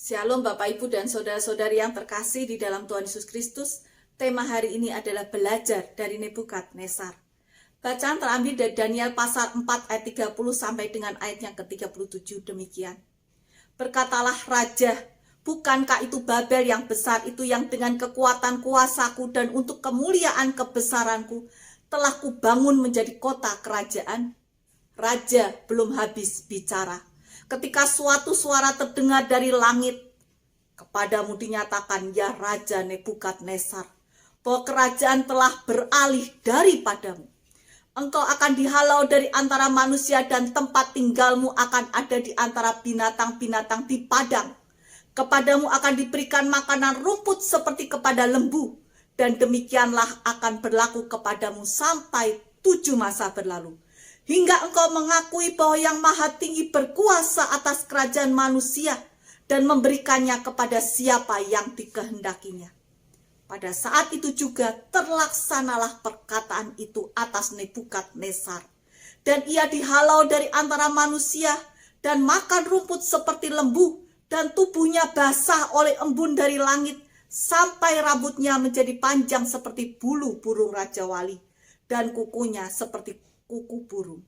Shalom Bapak Ibu dan Saudara-saudari yang terkasih di dalam Tuhan Yesus Kristus. Tema hari ini adalah belajar dari Nebukadnezar. Bacaan terambil dari Daniel pasal 4 ayat 30 sampai dengan ayat yang ke-37 demikian. Berkatalah raja, bukankah itu Babel yang besar itu yang dengan kekuatan kuasaku dan untuk kemuliaan kebesaranku telah kubangun menjadi kota kerajaan? Raja belum habis bicara ketika suatu suara terdengar dari langit. Kepadamu dinyatakan, ya Raja Nebukadnezar, bahwa kerajaan telah beralih daripadamu. Engkau akan dihalau dari antara manusia dan tempat tinggalmu akan ada di antara binatang-binatang di padang. Kepadamu akan diberikan makanan rumput seperti kepada lembu, dan demikianlah akan berlaku kepadamu sampai 7 masa berlalu. Hingga engkau mengakui bahwa yang maha tinggi berkuasa atas kerajaan manusia dan memberikannya kepada siapa yang dikehendakinya. Pada saat itu juga terlaksanalah perkataan itu atas Nebukadnezar. Dan ia dihalau dari antara manusia dan makan rumput seperti lembu, dan tubuhnya basah oleh embun dari langit, sampai rambutnya menjadi panjang seperti bulu burung Raja Wali, dan kukunya seperti kuku burung.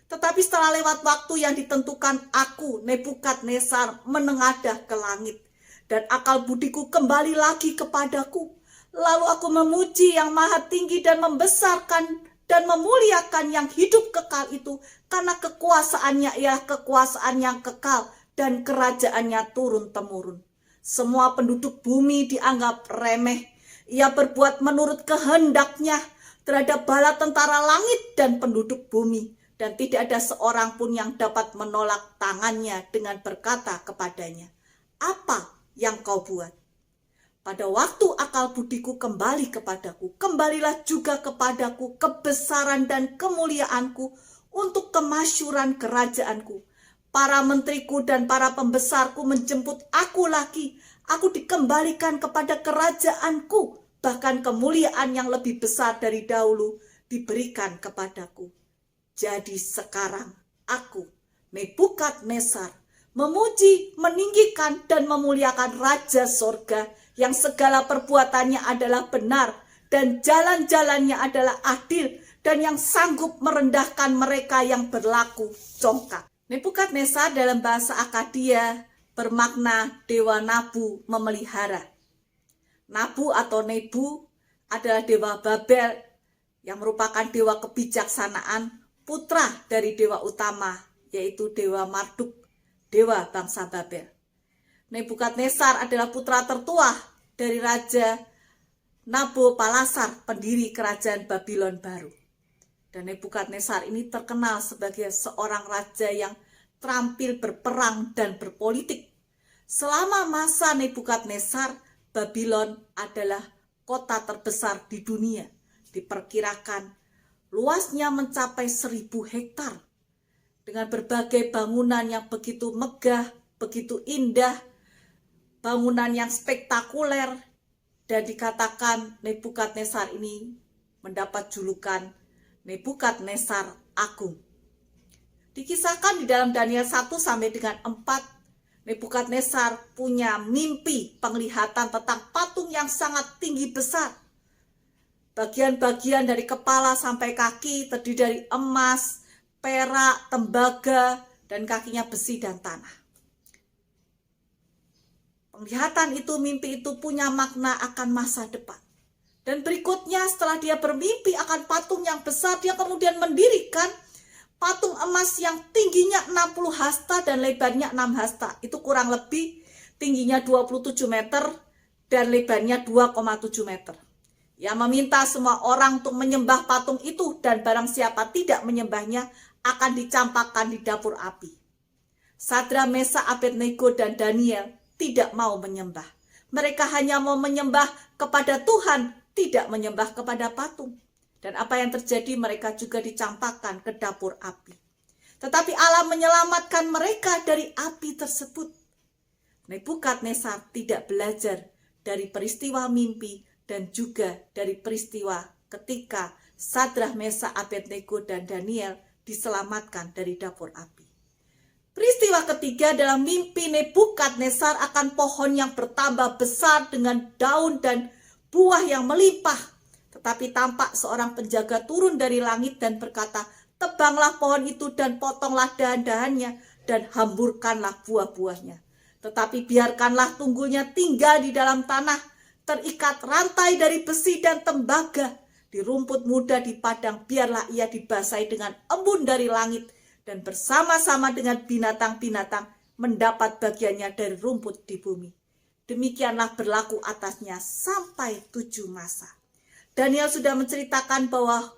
Tetapi setelah lewat waktu yang ditentukan, aku, Nebukadnezar, menengadah ke langit, dan akal budiku kembali lagi kepadaku. Lalu aku memuji yang maha tinggi dan membesarkan dan memuliakan yang hidup kekal itu, karena kekuasaannya ialah kekuasaan yang kekal dan kerajaannya turun-temurun. Semua penduduk bumi dianggap remeh. Ia berbuat menurut kehendaknya terhadap bala tentara langit dan penduduk bumi, dan tidak ada seorang pun yang dapat menolak tangannya dengan berkata kepadanya, apa yang kau buat? Pada waktu akal budiku kembali kepadaku, kembalilah juga kepadaku kebesaran dan kemuliaanku untuk kemasyuran kerajaanku. Para menteriku dan para pembesarku menjemput aku lagi. Aku dikembalikan kepada kerajaanku. Bahkan kemuliaan yang lebih besar dari dahulu diberikan kepadaku. Jadi sekarang aku, Nebukadnezar, memuji, meninggikan, dan memuliakan Raja Sorga yang segala perbuatannya adalah benar dan jalan-jalannya adalah adil, dan yang sanggup merendahkan mereka yang berlaku congkak. Nebukadnezar dalam bahasa Akadia bermakna Dewa Nabu memelihara. Nabu atau Nebu adalah dewa Babel yang merupakan dewa kebijaksanaan, putra dari dewa utama, yaitu dewa Marduk, dewa bangsa Babel. Nebukadnezar adalah putra tertua dari Raja Nabopolassar, pendiri kerajaan Babylon baru. Dan Nebukadnezar ini terkenal sebagai seorang raja yang terampil berperang dan berpolitik. Selama masa Nebukadnezar, Babylon adalah kota terbesar di dunia. Diperkirakan luasnya mencapai 1000 hektar. Dengan berbagai bangunan yang begitu megah, begitu indah, bangunan yang spektakuler, dan dikatakan Nebukadnezar ini mendapat julukan Nebukadnezar Agung. Dikisahkan di dalam Daniel 1 sampai dengan 4, Nebukadnezar punya mimpi penglihatan tentang patung yang sangat tinggi besar. Bagian-bagian dari kepala sampai kaki terdiri dari emas, perak, tembaga, dan kakinya besi dan tanah. Penglihatan itu, mimpi itu punya makna akan masa depan. Dan berikutnya setelah dia bermimpi akan patung yang besar, dia kemudian mendirikan patung emas yang tingginya 60 hasta dan lebarnya 6 hasta. Itu kurang lebih tingginya 27 meter dan lebarnya 2,7 meter. Ia meminta semua orang untuk menyembah patung itu, dan barang siapa tidak menyembahnya akan dicampakkan di dapur api. Sadra, Mesak, Abednego, dan Daniel tidak mau menyembah. Mereka hanya mau menyembah kepada Tuhan, tidak menyembah kepada patung. Dan apa yang terjadi, mereka juga dicampakkan ke dapur api. Tetapi Allah menyelamatkan mereka dari api tersebut. Nebukadnezar tidak belajar dari peristiwa mimpi dan juga dari peristiwa ketika Sadrah, Mesak, Abednego, dan Daniel diselamatkan dari dapur api. Peristiwa ketiga adalah mimpi Nebukadnezar akan pohon yang bertambah besar dengan daun dan buah yang melimpah. Tetapi tampak seorang penjaga turun dari langit dan berkata, "Tebanglah pohon itu dan potonglah dahan-dahannya dan hamburkanlah buah-buahnya. Tetapi biarkanlah tunggulnya tinggal di dalam tanah, terikat rantai dari besi dan tembaga. Di rumput muda di padang biarlah ia dibasahi dengan embun dari langit, dan bersama-sama dengan binatang-binatang mendapat bagiannya dari rumput di bumi. Demikianlah berlaku atasnya sampai 7 masa." Daniel sudah menceritakan bahwa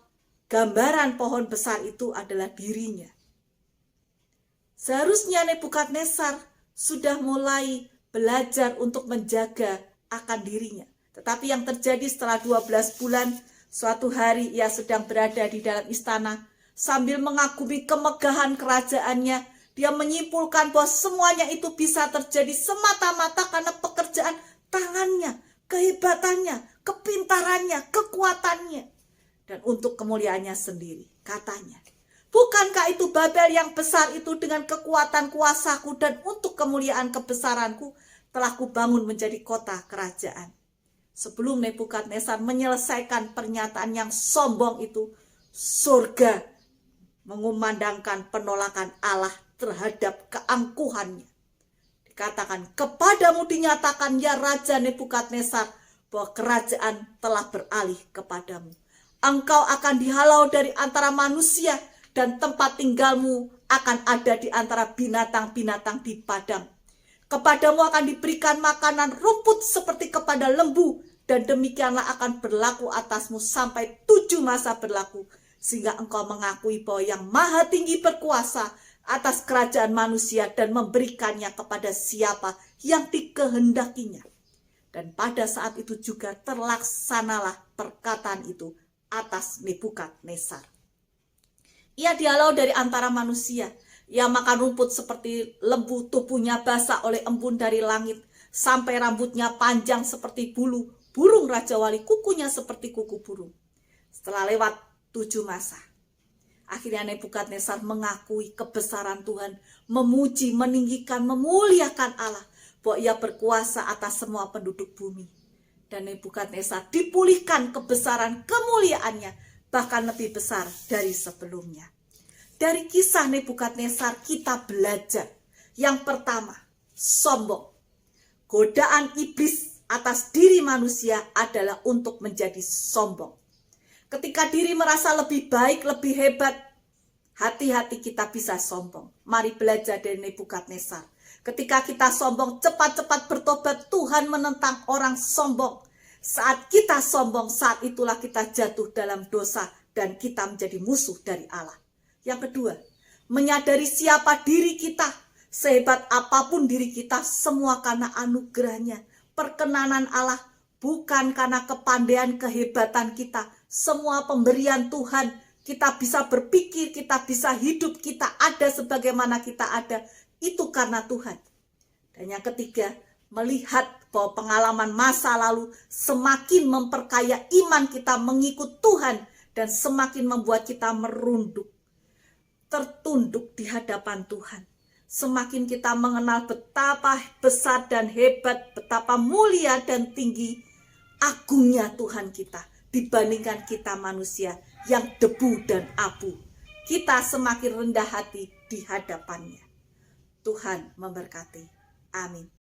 gambaran pohon besar itu adalah dirinya. Seharusnya Nebukadnezar sudah mulai belajar untuk menjaga akan dirinya. Tetapi yang terjadi setelah 12 bulan, suatu hari ia sedang berada di dalam istana, sambil mengagumi kemegahan kerajaannya, dia menyimpulkan bahwa semuanya itu bisa terjadi semata-mata karena pekerjaan tangannya, kehebatannya, kepintarannya, kekuatannya, dan untuk kemuliaannya sendiri. Katanya, "Bukankah itu Babel yang besar itu dengan kekuatan kuasaku, dan untuk kemuliaan kebesaranku telah kubangun menjadi kota kerajaan." Sebelum Nebukadnezar menyelesaikan pernyataan yang sombong itu, surga mengumandangkan penolakan Allah terhadap keangkuhannya. Dikatakan, "Kepadamu dinyatakan, ya Raja Nebukadnezar, bahwa kerajaan telah beralih kepadamu. Engkau akan dihalau dari antara manusia, dan tempat tinggalmu akan ada di antara binatang-binatang di padang. Kepadamu akan diberikan makanan rumput seperti kepada lembu, dan demikianlah akan berlaku atasmu sampai 7 masa berlaku, sehingga engkau mengakui bahwa yang maha tinggi berkuasa atas kerajaan manusia dan memberikannya kepada siapa yang dikehendakinya." Dan pada saat itu juga terlaksanalah perkataan itu atas Nebukadnezar. Ia dihalau dari antara manusia. Ia makan rumput seperti lembu, tubuhnya basah oleh embun dari langit, sampai rambutnya panjang seperti bulu burung Raja Wali, kukunya seperti kuku burung. Setelah lewat 7 masa, akhirnya Nebukadnezar mengakui kebesaran Tuhan, memuji, meninggikan, memuliakan Allah, bahwa ia berkuasa atas semua penduduk bumi. Dan Nebukadnezar dipulihkan kebesaran kemuliaannya, bahkan lebih besar dari sebelumnya. Dari kisah Nebukadnezar kita belajar. Yang pertama, sombong. Godaan iblis atas diri manusia adalah untuk menjadi sombong. Ketika diri merasa lebih baik, lebih hebat, hati-hati kita bisa sombong. Mari belajar dari Nebukadnezar. Ketika kita sombong, cepat-cepat bertobat. Tuhan menentang orang sombong. Saat kita sombong, saat itulah kita jatuh dalam dosa dan kita menjadi musuh dari Allah. Yang kedua, menyadari siapa diri kita. Sehebat apapun diri kita, semua karena anugerahnya, perkenanan Allah, bukan karena kepandaian kehebatan kita. Semua pemberian Tuhan, kita bisa berpikir, kita bisa hidup, kita ada sebagaimana kita ada, itu karena Tuhan. Dan yang ketiga, melihat bahwa pengalaman masa lalu semakin memperkaya iman kita mengikut Tuhan, dan semakin membuat kita merunduk, tertunduk di hadapan Tuhan. Semakin kita mengenal betapa besar dan hebat, betapa mulia dan tinggi agungnya Tuhan kita dibandingkan kita manusia yang debu dan abu. Kita semakin rendah hati di hadapannya. Tuhan memberkati. Amin.